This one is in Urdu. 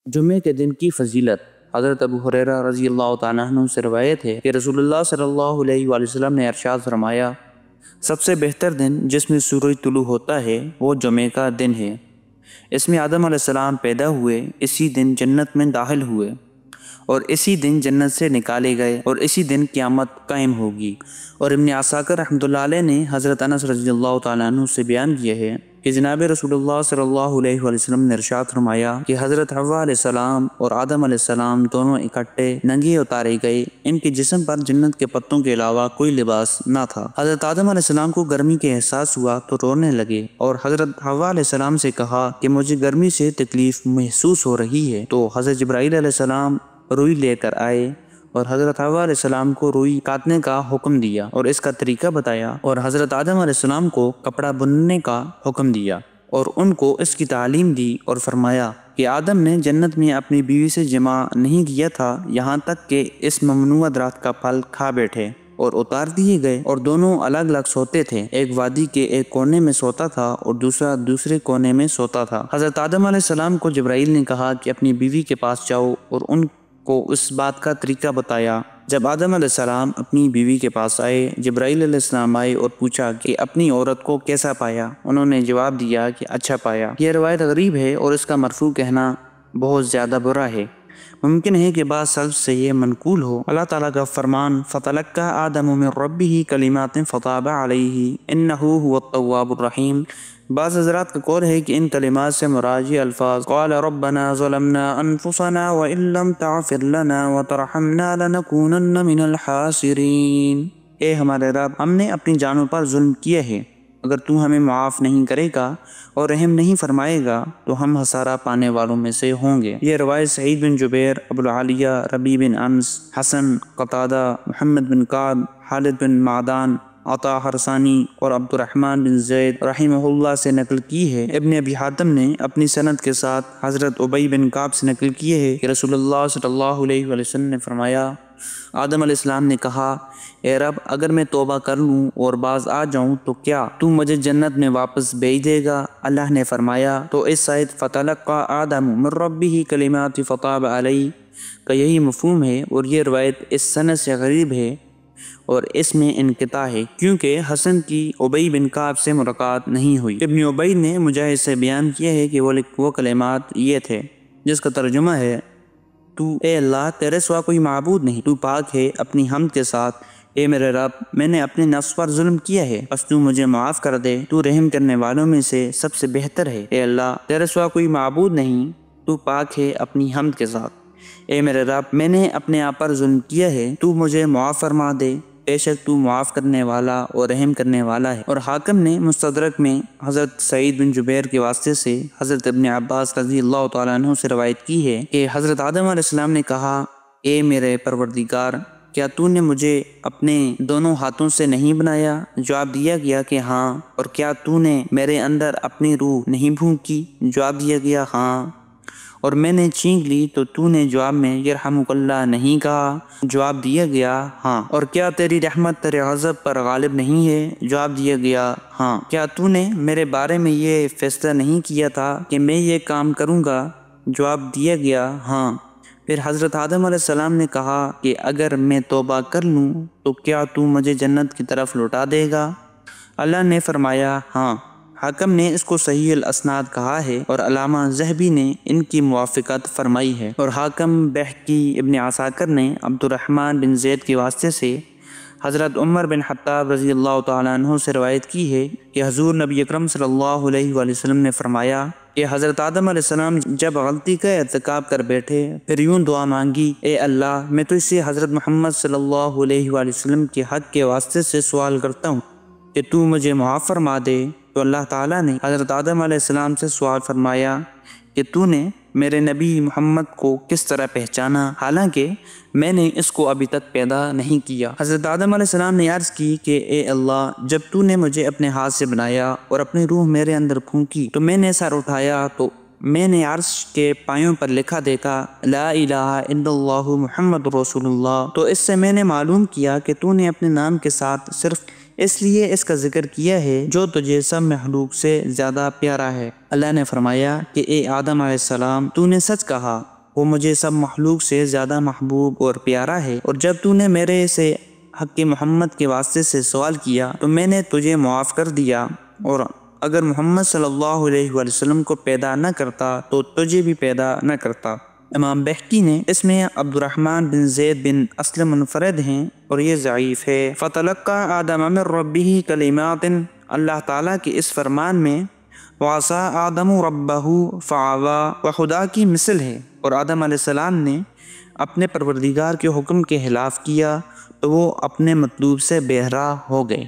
جمعے کے دن کی فضیلت۔ حضرت ابو ہریرہ رضی اللہ تعالیٰ عنہ سے روایت ہے کہ رسول اللہ صلی اللہ علیہ وآلہ وسلم نے ارشاد فرمایا، سب سے بہتر دن جس میں سورج طلوع ہوتا ہے وہ جمعے کا دن ہے۔ اس میں آدم علیہ السلام پیدا ہوئے، اسی دن جنت میں داخل ہوئے اور اسی دن جنت سے نکالے گئے اور اسی دن قیامت قائم ہوگی۔ اور ابن عساکر رحمۃ اللہ علیہ نے حضرت انس رضی اللہ تعالیٰ عنہ سے بیان کیا ہے کہ جناب رسول اللہ صلی اللہ علیہ وآلہ وسلم نے ارشاد فرمایا کہ حضرت حوا علیہ السلام اور آدم علیہ السلام دونوں اکٹھے ننگے اتارے گئے، ان کے جسم پر جنت کے پتوں کے علاوہ کوئی لباس نہ تھا۔ حضرت آدم علیہ السلام کو گرمی کے احساس ہوا تو رونے لگے اور حضرت حوا علیہ السلام سے کہا کہ مجھے گرمی سے تکلیف محسوس ہو رہی ہے، تو حضرت جبرائیل علیہ السلام روئی لے کر آئے اور حضرت حوا علیہ السلام کو روئی کاٹنے کا حکم دیا اور اس کا طریقہ بتایا، اور حضرت آدم علیہ السلام کو کپڑا بننے کا حکم دیا اور ان کو اس کی تعلیم دی اور فرمایا کہ آدم نے جنت میں اپنی بیوی سے جماع نہیں کیا تھا یہاں تک کہ اس ممنوع درخت کا پھل کھا بیٹھے اور اتار دیے گئے، اور دونوں الگ الگ سوتے تھے، ایک وادی کے ایک کونے میں سوتا تھا اور دوسرا دوسرے کونے میں سوتا تھا۔ حضرت آدم علیہ السلام کو جبرائیل نے کہا کہ اپنی بیوی کے پاس جاؤ اور ان کو اس بات کا طریقہ بتایا۔ جب آدم علیہ السلام اپنی بیوی کے پاس آئے، جبرائیل علیہ السلام آئے اور پوچھا کہ اپنی عورت کو کیسا پایا؟ انہوں نے جواب دیا کہ اچھا پایا۔ یہ روایت غریب ہے اور اس کا مرفوع کہنا بہت زیادہ برا ہے۔ ممکن ہے کہ بعض سلف سے یہ منقول ہو۔ اللہ تعالیٰ کا فرمان فَتَلَقَّىٰ آدَمُ مِن رَبِّهِ كَلِمَاتٍ فَتَابَ عَلَيْهِ إِنَّهُ هُوَ التَّوَّابُ الرَّحِيمُ۔ بعض حضرات کا قول ہے کہ ان کلمات سے مراد یہ الفاظ قال ربنا ظلمنا انفسنا وان لم تغفر لنا وترحمنا لنكونن من الخاسرین، اے ہمارے رب، ہم نے اپنی جانوں پر ظلم کیا ہے، اگر تو ہمیں معاف نہیں کرے گا اور رحم نہیں فرمائے گا تو ہم خسارہ پانے والوں میں سے ہوں گے۔ یہ روایت سعید بن جبیر، ابو العالیہ، ربیع بن انس، حسن قتادہ، محمد بن کعب، خالد بن معدان، عطا حرسانی اور عبد الرحمن بن زید رحمہ اللہ سے نقل کی ہے۔ ابن ابی حاتم نے اپنی سند کے ساتھ حضرت ابی بن کعب سے نقل کی ہے کہ رسول اللہ صلی اللہ علیہ وآلہ وسلم نے فرمایا، آدم علیہ السلام نے کہا، اے رب، اگر میں توبہ کر لوں اور باز آ جاؤں تو کیا تو مجھے جنت میں واپس بھیج دے گا؟ اللہ نے فرمایا، تو اس آیت فَتَلَقَّىٰ آدَمُ مِن رَبِّهِ كَلِمَاتٍ فَتَابَ عَلَيْهِ کا یہی مفہوم ہے، اور یہ روایت اس سند سے غریب ہے اور اس میں انقطاع ہے کیونکہ حسن کی ابی بن کعب سے ملاقات نہیں ہوئی۔ ابن ابی نے مجاہد سے بیان کیا ہے کہ وہ کلمات یہ تھے جس کا ترجمہ ہے، تو اے اللہ، تیرے سوا کوئی معبود نہیں، تو پاک ہے اپنی حمد کے ساتھ، اے میرے رب، میں نے اپنے نفس پر ظلم کیا ہے، بس تو مجھے معاف کر دے، تو رحم کرنے والوں میں سے سب سے بہتر ہے، اے اللہ، تیرے سوا کوئی معبود نہیں، تو پاک ہے اپنی حمد کے ساتھ، اے میرے رب، میں نے اپنے آپ پر ظلم کیا ہے، تو مجھے معاف فرما دے، بے شک تو معاف کرنے والا اور رحم کرنے والا ہے۔ اور حاکم نے مستدرک میں حضرت سعید بن جبیر کے واسطے سے حضرت ابن عباس رضی اللہ تعالیٰ عنہ سے روایت کی ہے کہ حضرت آدم علیہ السلام نے کہا، اے میرے پروردگار، کیا تو نے مجھے اپنے دونوں ہاتھوں سے نہیں بنایا؟ جواب دیا گیا کہ ہاں۔ اور کیا تو نے میرے اندر اپنی روح نہیں پھونکی؟ جواب دیا گیا ہاں۔ اور میں نے چینک لی تو نے جواب میں یرحمک اللہ نہیں کہا؟ جواب دیا گیا ہاں۔ اور کیا تیری رحمت تیرے غضب پر غالب نہیں ہے؟ جواب دیا گیا ہاں۔ کیا تو نے میرے بارے میں یہ فیصلہ نہیں کیا تھا کہ میں یہ کام کروں گا؟ جواب دیا گیا ہاں۔ پھر حضرت آدم علیہ السلام نے کہا کہ اگر میں توبہ کر لوں تو کیا تو مجھے جنت کی طرف لوٹا دے گا؟ اللہ نے فرمایا ہاں۔ حاکم نے اس کو صحیح الاسناد کہا ہے اور علامہ ذہبی نے ان کی موافقت فرمائی ہے، اور حاکم، بہقی، ابن عساکر نے عبد الرحمن بن زید کے واسطے سے حضرت عمر بن خطاب رضی اللہ تعالیٰ عنہ سے روایت کی ہے کہ حضور نبی اکرم صلی اللہ علیہ وآلہ وسلم نے فرمایا کہ حضرت آدم علیہ السلام جب غلطی کا ارتکاب کر بیٹھے پھر یوں دعا مانگی، اے اللہ، میں تو اسے حضرت محمد صلی اللہ علیہ وآلہ وسلم کے حق کے واسطے سے سوال کرتا ہوں کہ تو مجھے معاف فرما دے، تو اللہ تعالیٰ نے حضرت آدم علیہ السلام سے سوال فرمایا کہ تو نے میرے نبی محمد کو کس طرح پہچانا، حالانکہ میں نے اس کو ابھی تک پیدا نہیں کیا۔ حضرت آدم علیہ السلام نے عرض کی کہ اے اللہ، جب تو نے مجھے اپنے ہاتھ سے بنایا اور اپنی روح میرے اندر پھونکی تو میں نے سر اٹھایا تو میں نے عرش کے پایوں پر لکھا دیکھا لا الہ الا اللہ محمد رسول اللہ، تو اس سے میں نے معلوم کیا کہ تو نے اپنے نام کے ساتھ صرف اس لیے اس کا ذکر کیا ہے جو تجھے سب مخلوق سے زیادہ پیارا ہے۔ اللہ نے فرمایا کہ اے آدم علیہ السلام، تو نے سچ کہا، وہ مجھے سب مخلوق سے زیادہ محبوب اور پیارا ہے، اور جب تو نے میرے سے حق محمد کے واسطے سے سوال کیا تو میں نے تجھے معاف کر دیا، اور اگر محمد صلی اللہ علیہ وسلم کو پیدا نہ کرتا تو تجھے بھی پیدا نہ کرتا۔ امام بہقی نے اس میں عبد الرحمن بن زید بن اسلم منفرد ہیں اور یہ ضعیف ہے۔ فَتَلَقَّى آدَمَ مِن رَبِّهِ كَلِمَاتٍ، اللہ تعالیٰ کے اس فرمان میں وَعَصَىٰ آدَمُ رَبَّهُ فَغَوَىٰ و خدا کی مثل ہے، اور آدم علیہ السلام نے اپنے پروردگار کے حکم کے خلاف کیا تو وہ اپنے مطلوب سے بہرا ہو گئے۔